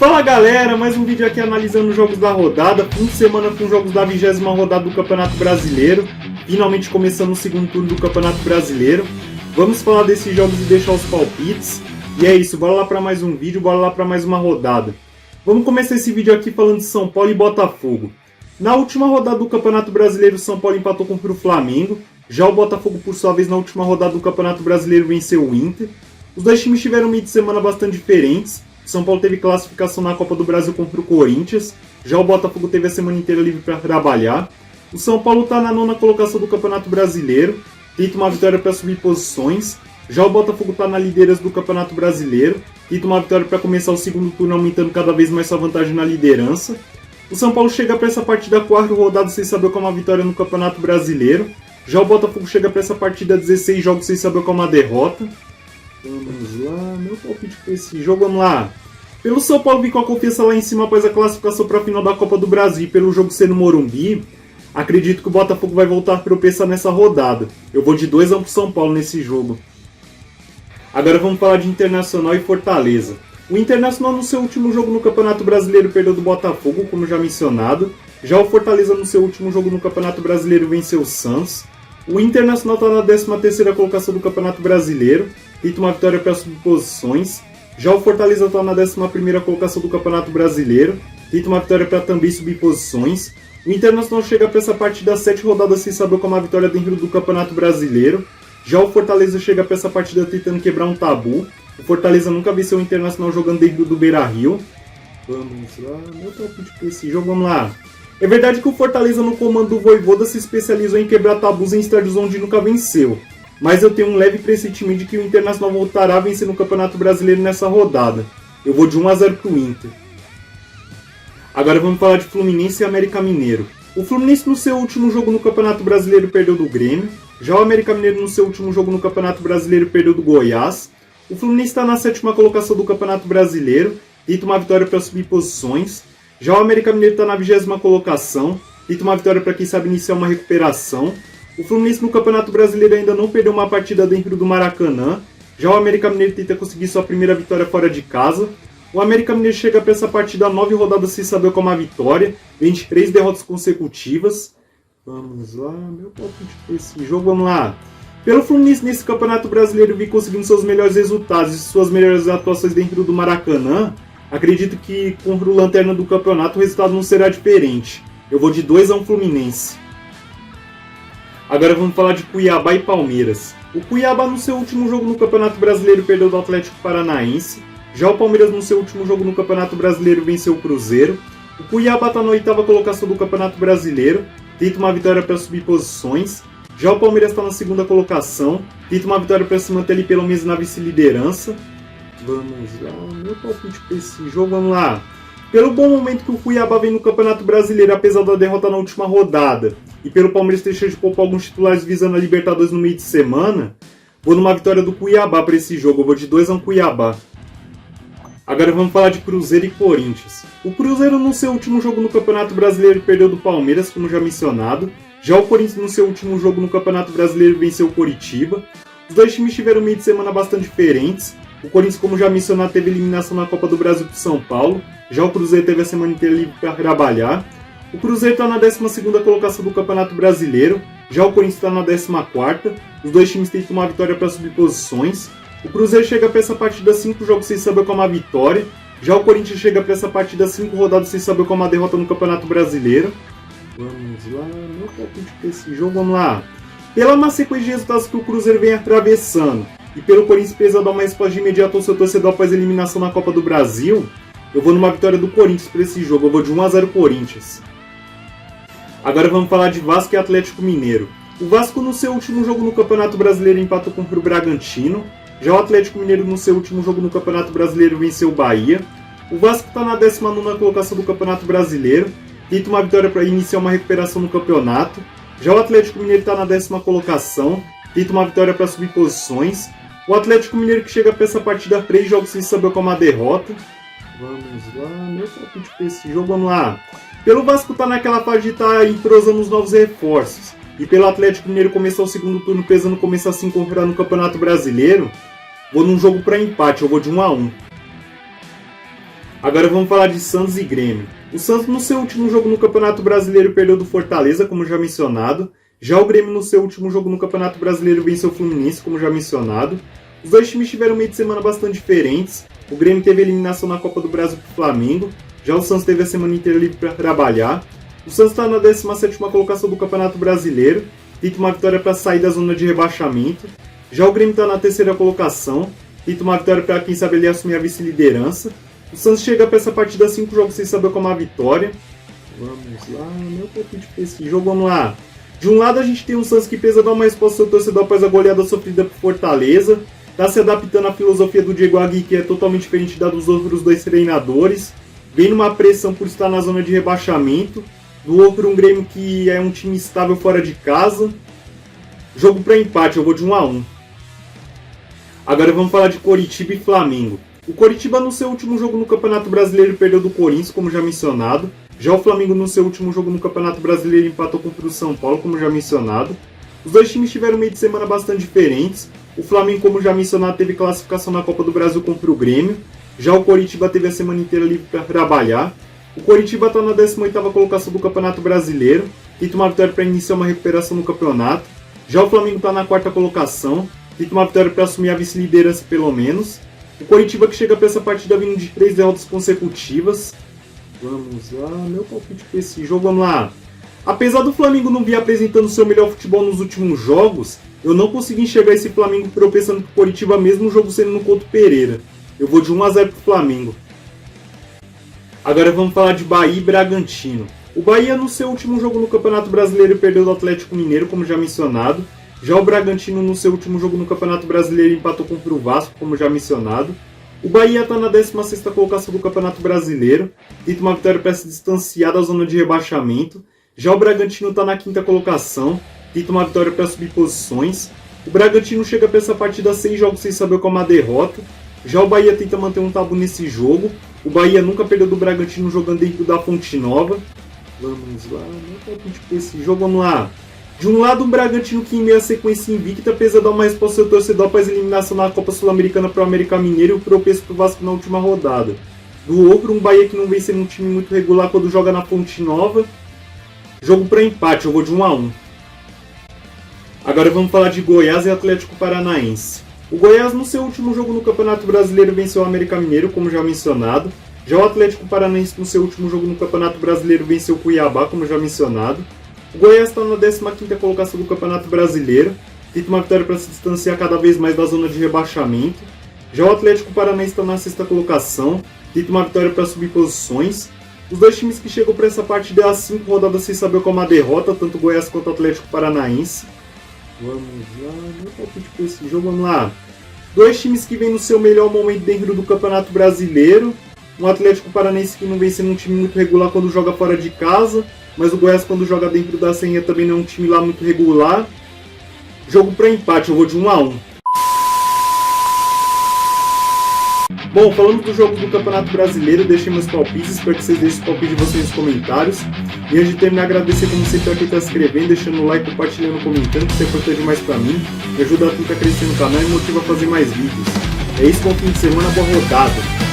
Fala galera, mais um vídeo aqui analisando os jogos da rodada, fim de semana com jogos da 20ª rodada do Campeonato Brasileiro, finalmente começando o segundo turno do Campeonato Brasileiro. Vamos falar desses jogos e deixar os palpites, e é isso, bora lá para mais um vídeo, bora lá para mais uma rodada. Vamos começar esse vídeo aqui falando de São Paulo e Botafogo. Na última rodada do Campeonato Brasileiro, o São Paulo empatou contra o Flamengo, já o Botafogo por sua vez na última rodada do Campeonato Brasileiro venceu o Inter. Os dois times tiveram meio de semana bastante diferentes. O São Paulo teve classificação na Copa do Brasil contra o Corinthians, já o Botafogo teve a semana inteira livre para trabalhar. O São Paulo está na 9ª colocação do Campeonato Brasileiro, tenta uma vitória para subir posições, já o Botafogo está na liderança do Campeonato Brasileiro, tenta uma vitória para começar o segundo turno aumentando cada vez mais sua vantagem na liderança. O São Paulo chega para essa partida 4ª rodada sem saber qual é uma vitória no Campeonato Brasileiro, já o Botafogo chega para essa partida 16 jogos sem saber qual é uma derrota. Vamos lá, meu palpite para esse jogo, vamos lá. Pelo São Paulo vir com a confiança lá em cima após a classificação para a final da Copa do Brasil e pelo jogo ser no Morumbi, acredito que o Botafogo vai voltar a tropeçar nessa rodada. Eu vou de 2-1 pro São Paulo nesse jogo. Agora vamos falar de Internacional e Fortaleza. O Internacional no seu último jogo no Campeonato Brasileiro perdeu do Botafogo, como já mencionado. Já o Fortaleza no seu último jogo no Campeonato Brasileiro venceu o Santos. O Internacional está na 13ª colocação do Campeonato Brasileiro, tenta uma vitória para subir posições. Já o Fortaleza está na 11ª colocação do Campeonato Brasileiro, tenta uma vitória para também subir posições. O Internacional chega para essa partida 7 rodadas sem saber como a vitória dentro do Campeonato Brasileiro. Já o Fortaleza chega para essa partida tentando quebrar um tabu. O Fortaleza nunca venceu o Internacional jogando dentro do Beira-Rio. Vamos lá, meu palpite para esse jogo, vamos lá. É verdade que o Fortaleza no comando do Vojvoda se especializou em quebrar tabus em estádios onde nunca venceu. Mas eu tenho um leve pressentimento de que o Internacional voltará a vencer no Campeonato Brasileiro nessa rodada. Eu vou de 1-0 pro Inter. Agora vamos falar de Fluminense e América Mineiro. O Fluminense no seu último jogo no Campeonato Brasileiro perdeu do Grêmio. Já o América Mineiro no seu último jogo no Campeonato Brasileiro perdeu do Goiás. O Fluminense está na 7ª colocação do Campeonato Brasileiro, tenta uma vitória para subir posições. Já o América Mineiro está na 20ª colocação, tenta uma vitória para quem sabe iniciar uma recuperação. O Fluminense no Campeonato Brasileiro ainda não perdeu uma partida dentro do Maracanã. Já o América Mineiro tenta conseguir sua primeira vitória fora de casa. O América Mineiro chega para essa partida 9 rodadas sem saber como a vitória, vem de 3 derrotas consecutivas. Vamos lá, meu palpite para esse jogo, vamos lá. Pelo Fluminense nesse Campeonato Brasileiro vir conseguindo seus melhores resultados e suas melhores atuações dentro do Maracanã, acredito que contra o Lanterna do campeonato o resultado não será diferente. Eu vou de 2-1 Fluminense. Agora vamos falar de Cuiabá e Palmeiras. O Cuiabá no seu último jogo no Campeonato Brasileiro perdeu do Atlético Paranaense. Já o Palmeiras no seu último jogo no Campeonato Brasileiro venceu o Cruzeiro. O Cuiabá está na 8ª colocação do Campeonato Brasileiro, tenta uma vitória para subir posições. Já o Palmeiras está na 2ª colocação, tenta uma vitória para se manter ali pelo menos na vice-liderança. Vamos lá, meu palpite para esse jogo, vamos lá. Pelo bom momento que o Cuiabá vem no Campeonato Brasileiro, apesar da derrota na última rodada, e pelo Palmeiras ter deixado de poupar alguns titulares visando a Libertadores no meio de semana, vou numa vitória do Cuiabá para esse jogo, eu vou de 2-1 Cuiabá. Agora vamos falar de Cruzeiro e Corinthians. O Cruzeiro no seu último jogo no Campeonato Brasileiro perdeu do Palmeiras, como já mencionado. Já o Corinthians no seu último jogo no Campeonato Brasileiro venceu o Coritiba. Os dois times tiveram meio de semana bastante diferentes. O Corinthians, como já mencionado, teve eliminação na Copa do Brasil para São Paulo. Já o Cruzeiro teve a semana inteira livre para trabalhar. O Cruzeiro está na 12ª colocação do Campeonato Brasileiro. Já o Corinthians está na 14ª. Os dois times tentam uma vitória para subir posições. O Cruzeiro chega para essa partida 5 jogos sem saber como a vitória. Já o Corinthians chega para essa partida 5 rodadas sem saber como a derrota no Campeonato Brasileiro. Vamos lá, meu palpite para esse jogo, vamos lá. Pela má sequência de resultados que o Cruzeiro vem atravessando e pelo Corinthians precisar dar uma resposta de imediato ao seu torcedor após a eliminação na Copa do Brasil, eu vou numa vitória do Corinthians para esse jogo, eu vou de 1-0 Corinthians. Agora vamos falar de Vasco e Atlético Mineiro. O Vasco no seu último jogo no Campeonato Brasileiro empatou contra o Bragantino. Já o Atlético Mineiro no seu último jogo no Campeonato Brasileiro venceu o Bahia. O Vasco está na 19ª colocação do Campeonato Brasileiro, tenta uma vitória para iniciar uma recuperação no campeonato. Já o Atlético Mineiro está na 10ª colocação, tenta uma vitória para subir posições. O Atlético Mineiro que chega para essa partida 3 jogos sem saber como a derrota. Vamos lá, meu palpite para esse jogo, vamos lá. Pelo Vasco tá naquela fase de estar entrosando os novos reforços. E pelo Atlético Mineiro começar o segundo turno pesando começar a se encontrar no Campeonato Brasileiro, vou num jogo para empate, eu vou de 1-1. Agora vamos falar de Santos e Grêmio. O Santos no seu último jogo no Campeonato Brasileiro perdeu do Fortaleza, como já mencionado. Já o Grêmio no seu último jogo no Campeonato Brasileiro venceu o Fluminense, como já mencionado. Os dois times tiveram meio de semana bastante diferentes. O Grêmio teve eliminação na Copa do Brasil para o Flamengo. Já o Santos teve a semana inteira livre para trabalhar. O Santos está na 17ª colocação do Campeonato Brasileiro. Tenta uma vitória para sair da zona de rebaixamento. Já o Grêmio está na 3ª colocação. Tenta uma vitória para, quem sabe, ele assumir a vice-liderança. O Santos chega para essa partida 5 jogos sem saber como a vitória. Vamos lá, meu palpite para esse jogo, vamos lá. De um lado a gente tem um Santos que precisa dar uma resposta ao seu torcedor após a goleada sofrida por Fortaleza. Está se adaptando à filosofia do Diego Aguirre, que é totalmente diferente da dos outros dois treinadores. Vem numa pressão por estar na zona de rebaixamento. Do outro, um Grêmio que é um time estável fora de casa. Jogo para empate, eu vou de 1-1. Agora vamos falar de Coritiba e Flamengo. O Coritiba no seu último jogo no Campeonato Brasileiro perdeu do Corinthians, como já mencionado. Já o Flamengo no seu último jogo no Campeonato Brasileiro empatou contra o São Paulo, como já mencionado. Os dois times tiveram meio de semana bastante diferentes. O Flamengo, como já mencionado, teve classificação na Copa do Brasil contra o Grêmio. Já o Coritiba teve a semana inteira livre para trabalhar. O Coritiba está na 18ª colocação do Campeonato Brasileiro. Tenta uma vitória para iniciar uma recuperação no campeonato. Já o Flamengo está na 4ª colocação. Tenta uma vitória para assumir a vice-liderança pelo menos. O Coritiba que chega para essa partida vindo de 3 derrotas consecutivas. Vamos lá, meu palpite para esse jogo, vamos lá. Apesar do Flamengo não vir apresentando seu melhor futebol nos últimos jogos, eu não consegui enxergar esse Flamengo tropeçando pro Coritiba mesmo o jogo sendo no Couto Pereira. Eu vou de 1-0 pro Flamengo. Agora vamos falar de Bahia e Bragantino. O Bahia no seu último jogo no Campeonato Brasileiro perdeu do Atlético Mineiro, como já mencionado. Já o Bragantino no seu último jogo no Campeonato Brasileiro empatou contra o Vasco, como já mencionado. O Bahia está na 16ª colocação do Campeonato Brasileiro, tenta uma vitória para se distanciar da zona de rebaixamento. Já o Bragantino está na 5ª colocação, tenta uma vitória para subir posições. O Bragantino chega para essa partida 6 jogos sem saber como a derrota. Já o Bahia tenta manter um tabu nesse jogo. O Bahia nunca perdeu do Bragantino jogando dentro da Fonte Nova. Vamos lá, meu palpite para esse jogo, vamos lá. De um lado, um Bragantino que em meio à sequência invicta precisa dar uma resposta ao seu torcedor após a eliminação na Copa Sul-Americana para o América Mineiro e o tropeço para o Vasco na última rodada. Do outro, um Bahia que não vem sendo um time muito regular quando joga na Fonte Nova. Jogo para empate, eu vou de 1-1. Agora vamos falar de Goiás e Atlético Paranaense. O Goiás no seu último jogo no Campeonato Brasileiro venceu o América Mineiro, como já mencionado. Já o Atlético Paranaense no seu último jogo no Campeonato Brasileiro venceu o Cuiabá, como já mencionado. O Goiás está na 15ª colocação do Campeonato Brasileiro, tenta uma vitória para se distanciar cada vez mais da zona de rebaixamento. Já o Atlético Paranaense está na 6ª colocação, tenta uma vitória para subir posições. Os dois times que chegam para essa partida há 5 rodadas sem saber como a derrota, tanto o Goiás quanto o Atlético Paranaense. Vamos lá, meu palpite para esse jogo, vamos lá. Dois times que vêm no seu melhor momento dentro do Campeonato Brasileiro. Um Atlético Paranaense que não vem sendo um time muito regular quando joga fora de casa, mas o Goiás quando joga dentro da Serrinha também não é um time lá muito regular. Jogo para empate, eu vou de 1-1. Bom, falando do jogo do Campeonato Brasileiro, deixei meus palpites, espero que vocês deixem os palpites de vocês nos comentários. E antes de terminar, agradecer como sempre a quem está se inscrevendo, deixando o like, compartilhando, comentando, que isso é importante demais para mim. Me ajuda a tentar crescer no canal e motiva a fazer mais vídeos. É isso, bom fim de semana, boa rodada!